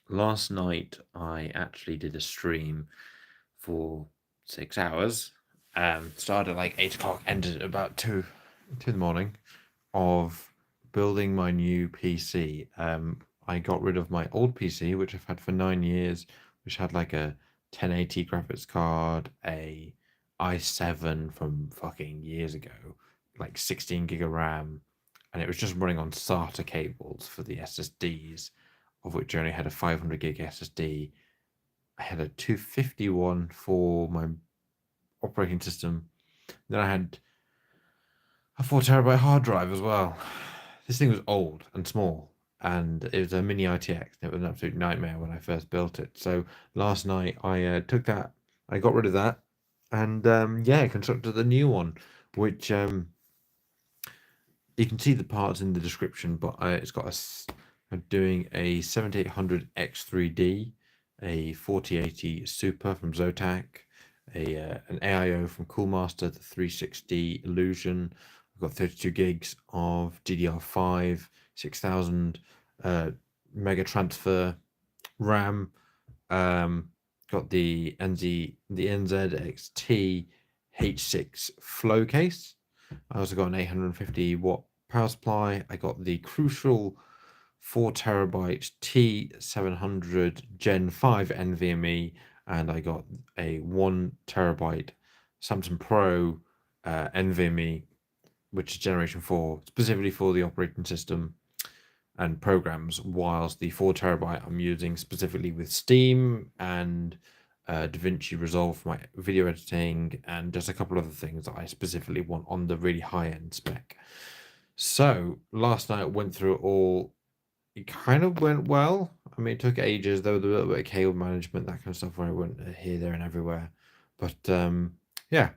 last night I actually did a stream for 6 hours. Started at like 8 o'clock, ended at about 2 in the morning, of building my new PC. I got rid of my old PC, which I've had for 9 years, which had like a 1080 graphics card, a i7 from fucking years ago, like 16 gig of RAM, and it was just running on SATA cables for the SSDs, of which I only had a 500 gig SSD. I had a 251 for my operating system. Then I had a 4 terabyte hard drive as well. This thing was old and small, and it was a mini ITX. It was an absolute nightmare when I first built it. So last night I took that, I got rid of that, and yeah, constructed the new one, which you can see the parts in the description. But it's got I'm doing a 7800 X3D, a 4080 Super from Zotac, an AIO from Coolmaster, the 360 Illusion. I've got 32 gigs of DDR5, 6000 mega transfer RAM. Got the NZXT H6 flow case. I also got an 850 watt power supply. I got the crucial 4 terabyte T700 Gen 5 NVMe, and I got a 1 terabyte Samsung Pro NVMe, which is generation 4, specifically for the operating system and programs, whilst the 4 terabyte I'm using specifically with Steam and DaVinci Resolve for my video editing, and just a couple other things that I specifically want on the really high-end spec. So last night I went through it all. It kind of went well. I mean, it took ages. There was a little bit of cable management, that kind of stuff, where I went here, there, and everywhere. But yeah,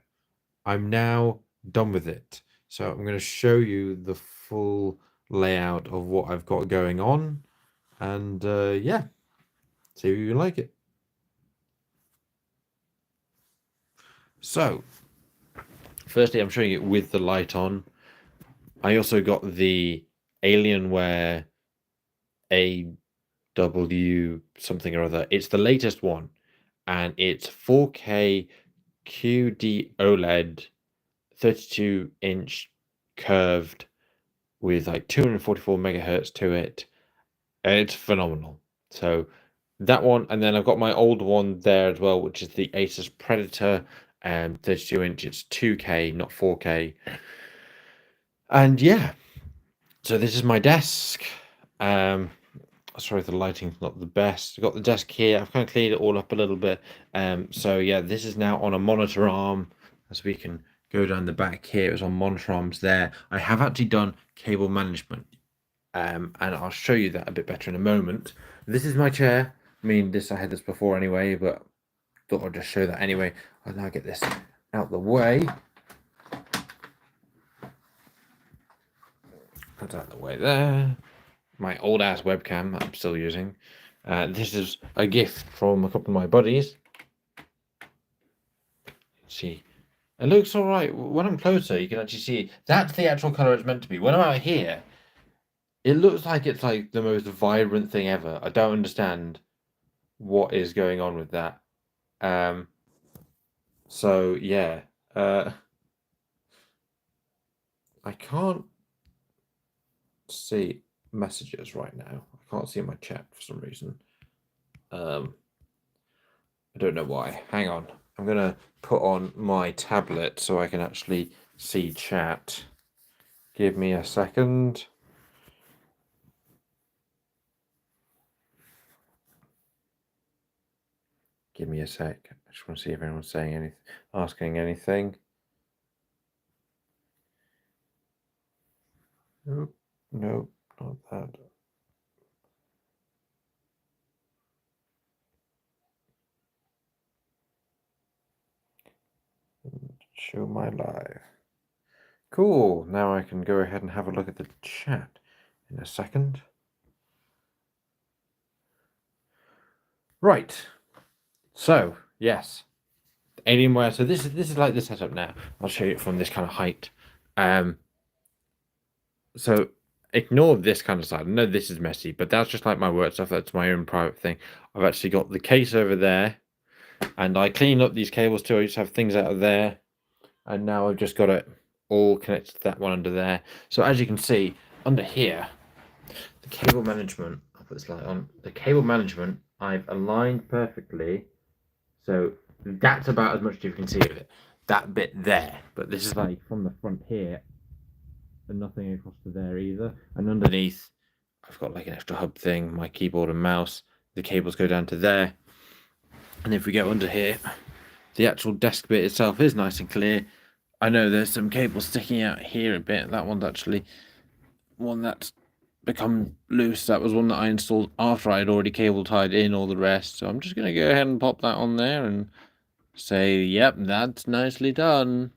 I'm now done with it. So I'm going to show you the full layout of what I've got going on, and yeah, see if you like it. So firstly, I'm showing it with the light on. I also got the Alienware AW something or other. It's the latest one, and it's 4K QD OLED, 32-inch curved, with like 244 megahertz to it, and it's phenomenal. So that one, and then I've got my old one there as well, which is the Asus Predator, 32-inch. It's 2K, not 4K. And yeah, so this is my desk. Sorry, the lighting's not the best. I've got the desk here. I've kind of cleared it all up a little bit. So yeah, this is now on a monitor arm, as we can go down the back here. It was on monitor arms there. I have actually done cable management, and I'll show you that a bit better in a moment. This is my chair. I mean, I had this before anyway, but thought I'd just show that anyway. I'll now get this out the way. Put that out the way there. My old ass webcam that I'm still using. This is a gift from a couple of my buddies. See, it looks all right. When I'm closer, you can actually see that's the actual color it's meant to be. When I'm out here, it looks like it's like the most vibrant thing ever. I don't understand what is going on with that. So yeah, I can't see messages right now. I can't see my chat for some reason. I don't know why. Hang on. I'm gonna put on my tablet so I can actually see chat. Give me a second. Give me a sec. I just want to see if anyone's saying anything, asking anything. Nope, nope, not that. Show my live. Cool. Now I can go ahead and have a look at the chat in a second. Right. So yes, Alienware. So this is like the setup now. I'll show you it from this kind of height. So ignore this kind of side. I know this is messy, but that's just like my work stuff. That's my own private thing. I've actually got the case over there, and I clean up these cables too. I used to have things out of there, and now I've just got it all connected to that one under there. So as you can see, under here, the cable management, I'll put this light on, the cable management, I've aligned perfectly. So that's about as much as you can see of it. That bit there, but this is like from the front here, and nothing across to there either. And underneath, I've got like an extra hub thing, my keyboard and mouse. The cables go down to there. And if we go under here, the actual desk bit itself is nice and clear. I know there's some cables sticking out here a bit. That one's actually one that's become loose. That was one that I installed after I had already cable tied in all the rest. So I'm just going to go ahead and pop that on there and say, yep, that's nicely done.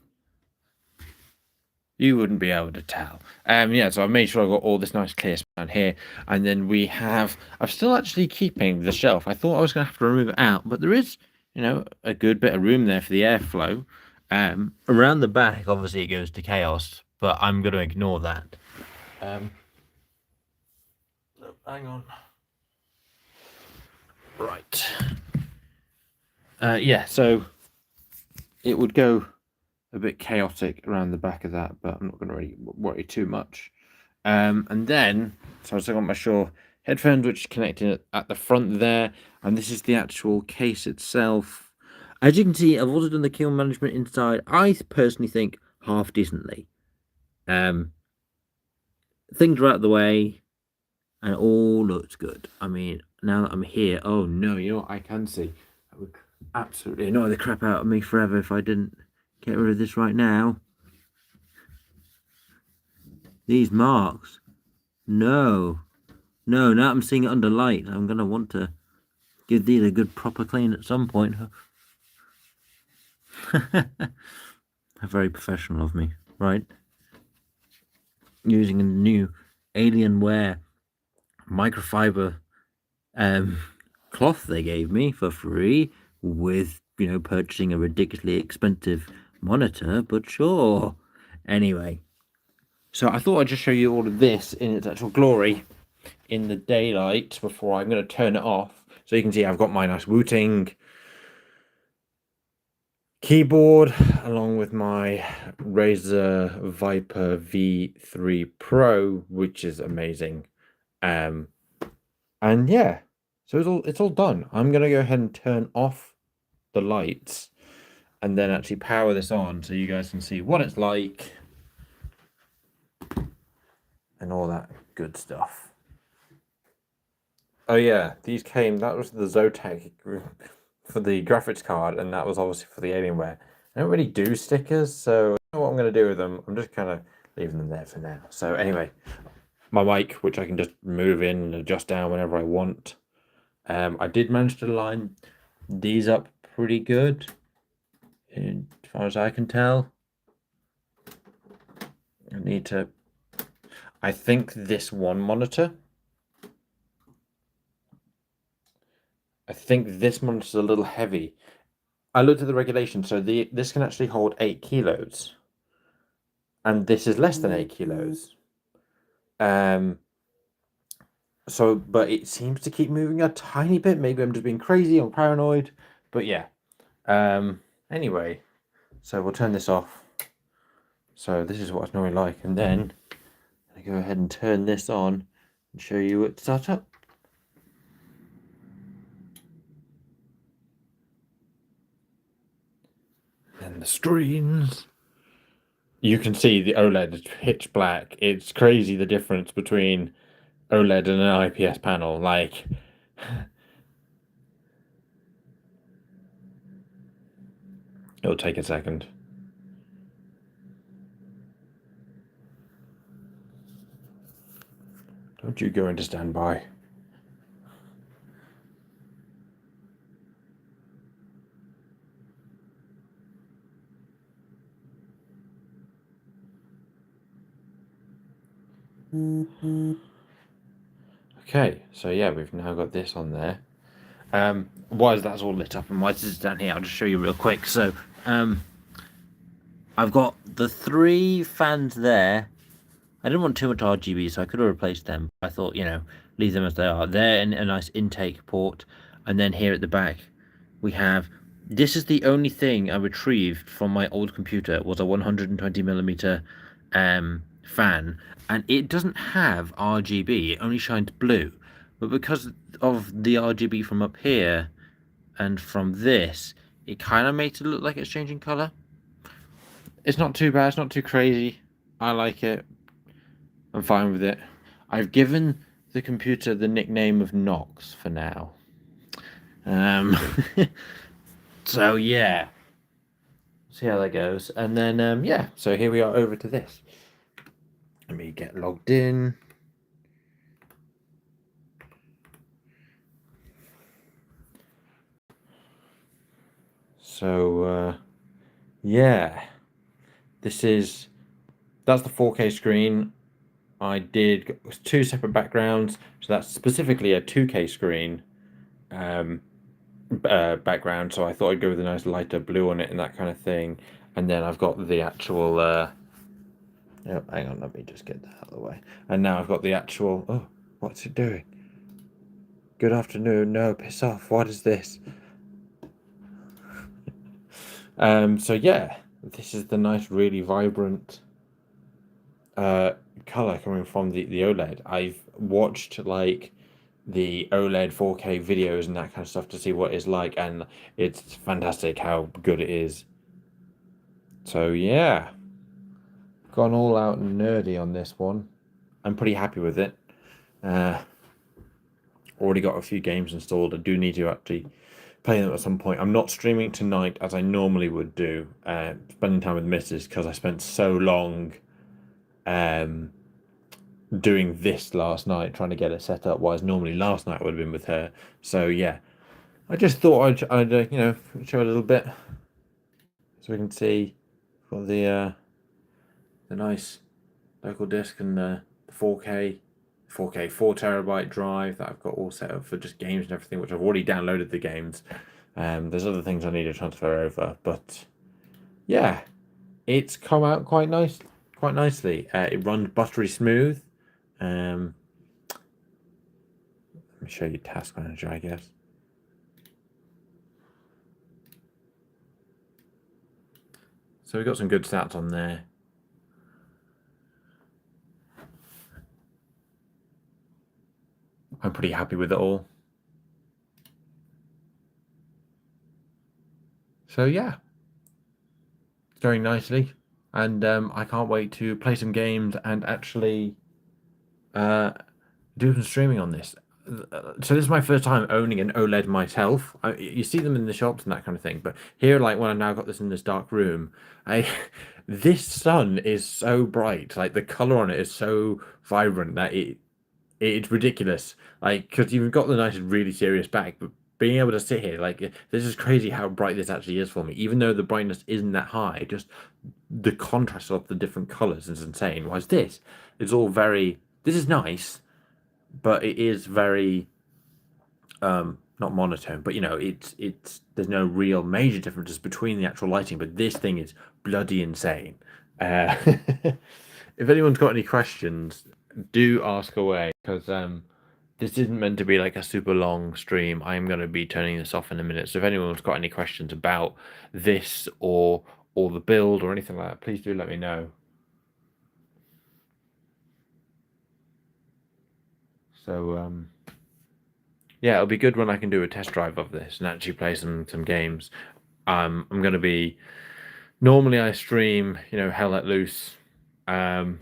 You wouldn't be able to tell. Yeah, so I made sure I got all this nice clear span here. And then we have, I'm still actually keeping the shelf. I thought I was going to have to remove it out, but there is, you know, a good bit of room there for the airflow. Around the back, obviously it goes to chaos, but I'm going to ignore that. Hang on. Right. Yeah, so it would go a bit chaotic around the back of that, but I'm not going to really worry too much. And then, so I've still got my Shure headphones, which is connected at the front there, and this is the actual case itself. As you can see, I've also done the cable management inside. I personally think half decently. Things are out of the way, and it all looks good. I mean, now that I'm here, oh no, you know what I can see? That would absolutely annoy the crap out of me forever if I didn't get rid of this right now. These marks. No, now I'm seeing it under light. I'm going to want to give these a good proper clean at some point. Very professional of me, right? Using a new Alienware microfiber cloth they gave me for free with, you know, purchasing a ridiculously expensive monitor, but sure. Anyway, so I thought I'd just show you all of this in its actual glory in the daylight before I'm going to turn it off. So you can see I've got my nice Wooting keyboard along with my Razer Viper V3 Pro, which is amazing. And yeah, so it's all done. I'm going to go ahead and turn off the lights and then actually power this on so you guys can see what it's like and all that good stuff. Oh yeah, these came, that was the Zotac for the graphics card, and that was obviously for the Alienware. I don't really do stickers, so I don't know what I'm going to do with them. I'm just kind of leaving them there for now. So anyway, my mic, which I can just move in and adjust down whenever I want. I did manage to line these up pretty good, as far as I can tell. I need to, I think this one monitor, I think this monitor's a little heavy. I looked at the regulations, so this can actually hold 8 kilos. And this is less than 8 kilos. So, but it seems to keep moving a tiny bit. Maybe I'm just being crazy, I'm paranoid. But yeah. Anyway, so we'll turn this off. So this is what it's normally like. And then I go ahead and turn this on and show you it start up. And the screens. You can see the OLED is pitch black. It's crazy the difference between OLED and an IPS panel. Like, it'll take a second. Don't you go into standby. Okay, so yeah, we've now got this on there. Why is that all lit up and why is this down here? I'll just show you real quick. So, I've got the 3 fans there. I didn't want too much RGB, so I could have replaced them. I thought, you know, leave them as they are. They're in a nice intake port, and then here at the back, we have. This is the only thing I retrieved from my old computer was a 120mm fan, and it doesn't have RGB. It only shines blue, but because of the RGB from up here and from this, it kind of makes it look like it's changing color. It's not too bad. It's not too crazy. I like it. I'm fine with it. I've given the computer the nickname of Nox for now. Um, so yeah, see how that goes. And then yeah, so here we are over to this. Let me get logged in. So yeah, that's the 4K screen. I did two separate backgrounds, so that's specifically a 2K screen background. So I thought I'd go with a nice lighter blue on it and that kind of thing. And then I've got the actual. Oh, hang on, let me just get that out of the way. And now I've got the actual. Oh, what's it doing? Good afternoon. No, piss off. What is this? So yeah, this is the nice, really vibrant color coming from the OLED. I've watched like the OLED 4K videos and that kind of stuff to see what it's like, and it's fantastic how good it is. So yeah, gone all out nerdy on this one. I'm pretty happy with it. Already got a few games installed. I do need to actually play them at some point. I'm not streaming tonight as I normally would do, spending time with Mrs. because I spent so long doing this last night, trying to get it set up, whereas normally last night would have been with her. So yeah, I just thought I'd you know, show a little bit so we can see for the nice local disk and the 4K 4 terabyte drive that I've got all set up for just games and everything, which I've already downloaded the games. There's other things I need to transfer over, but yeah, it's come out quite nicely. It runs buttery smooth. Let me show you Task Manager, I guess. So we've got some good stats on there. I'm pretty happy with it all. So yeah, it's going nicely, and I can't wait to play some games and actually do some streaming on this. So this is my first time owning an OLED myself. You see them in the shops and that kind of thing, but here, like when I've now got this in this dark room, this sun is so bright. Like the color on it is so vibrant that it's ridiculous. Like because you've got the nice, really serious back, but being able to sit here, like this is crazy how bright this actually is for me. Even though the brightness isn't that high, just the contrast of the different colors is insane. Whereas this, it's all very. This is nice, but it is very not monotone, but you know, it's there's no real major differences between the actual lighting, but this thing is bloody insane. Uh, if anyone's got any questions, do ask away because this isn't meant to be like a super long stream. I am going to be turning this off in a minute. So if anyone's got any questions about this or the build or anything like that, please do let me know. So yeah, it'll be good when I can do a test drive of this and actually play some games. I'm going to be normally I stream, you know, Hell Let Loose on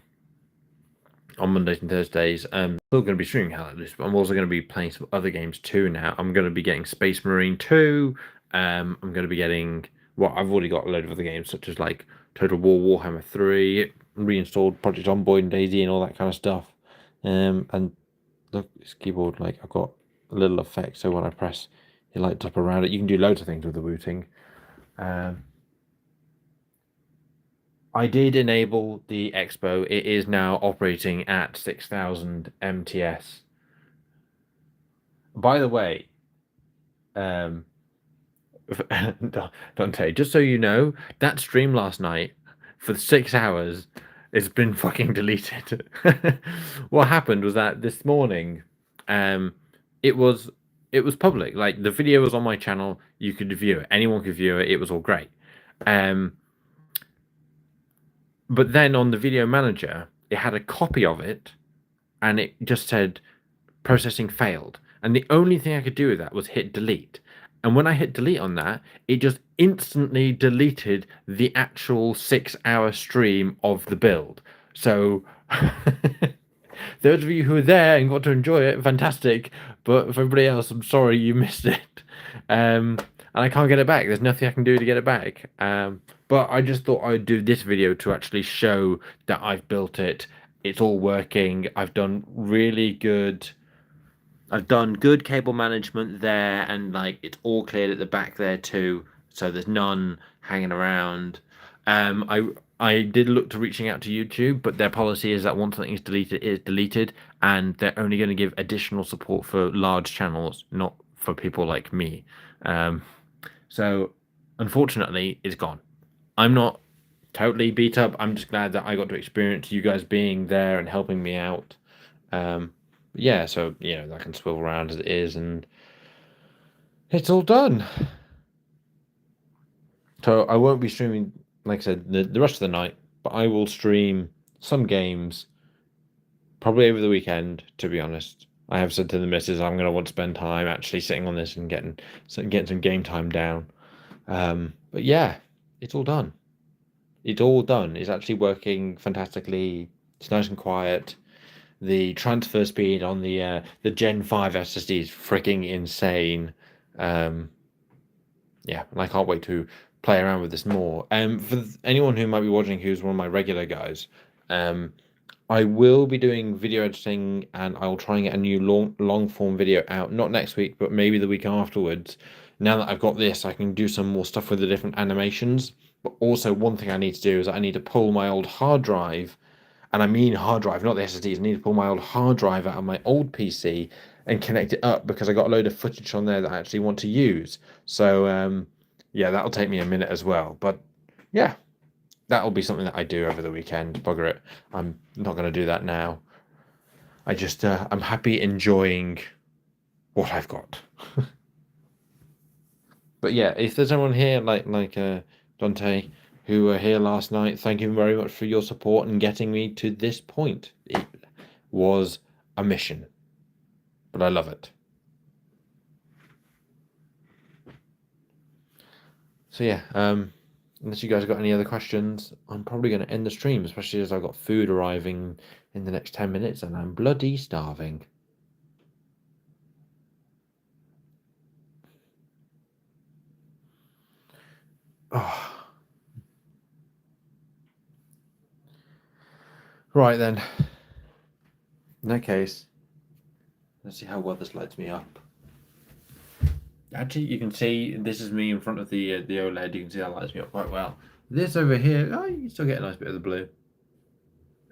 Mondays and Thursdays. Still going to be streaming Hell Let Loose, but I'm also going to be playing some other games too now. I'm going to be getting Space Marine 2. I'm going to be getting I've already got a load of other games such as like Total War, Warhammer 3, reinstalled Project Zomboid and Daisy and all that kind of stuff. And look, this keyboard, like I've got a little effect, so when I press, it lights up around it. You can do loads of things with the booting. I did enable the Expo. It is now operating at 6,000 MTS. By the way, Dante, just so you know, that stream last night for 6 hours It's been fucking deleted. What happened was that this morning, um, it was it was public. Like the video was on my channel. You could view it. Anyone could view it. It was all great. Um, but then on the video manager, it had a copy of it, and it just said processing failed. And the only thing I could do with that was hit delete. And when I hit delete on that, it just instantly deleted the actual 6 hour stream of the build. So those of you who were there and got to enjoy it, fantastic. But for everybody else, I'm sorry you missed it. And I can't get it back. There's nothing I can do to get it back. But I just thought I'd do this video to actually show that I've built it. It's all working. I've done good cable management there, and like it's all cleared at the back there too, so there's none hanging around. I did look to reaching out to YouTube, but their policy is that once something is deleted, it is deleted, and they're only going to give additional support for large channels, not for people like me. So unfortunately, it's gone. I'm not totally beat up. I'm just glad that I got to experience you guys being there and helping me out. Yeah, so I can swivel around as it is, and it's all done. So I won't be streaming, like I said, the rest of the night, but I will stream some games probably over the weekend, to be honest. I have said to the missus I'm going to want to spend time actually sitting on this and getting some game time down. But yeah, it's all done. It's all done. It's actually working fantastically. It's nice and quiet. The transfer speed on the Gen 5 SSD is freaking insane. Yeah, and I can't wait to play around with this more. For anyone who might be watching who's one of my regular guys, I will be doing video editing, and I will try and get a new long form video out, not next week, but maybe the week afterwards. Now that I've got this, I can do some more stuff with the different animations. But also, one thing I need to do is I need to pull my old hard drive, and I mean hard drive, not the SSDs. I need to pull my old hard drive out of my old PC and connect it up, because I got a load of footage on there that I actually want to use. So yeah, that'll take me a minute as well. But yeah, that'll be something that I do over the weekend. Bugger it. I'm not going to do that now. I just, I'm happy enjoying what I've got. But yeah, if there's anyone here like Dante, who were here last night, thank you very much for your support and getting me to this point. It was a mission, but I love it. So yeah, unless you guys have got any other questions, I'm probably going to end the stream, especially as I've got food arriving in the next 10 minutes and I'm bloody starving. Oh. Right then. In that case, let's see how well this lights me up. Actually, you can see this is me in front of the OLED. You can see that lights me up quite well. This over here, you can still get a nice bit of the blue.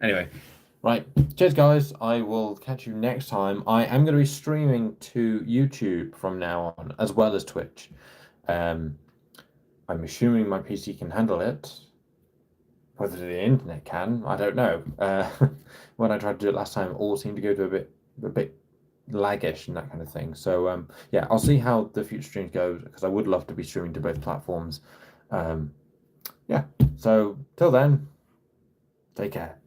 Anyway, right. Cheers, guys. I will catch you next time. I am going to be streaming to YouTube from now on, as well as Twitch. I'm assuming my PC can handle it. Whether the internet can, I don't know. When I tried to do it last time, it all seemed to go to a bit laggish and that kind of thing. So yeah, I'll see how the future streams go, because I would love to be streaming to both platforms. Yeah, so till then, take care.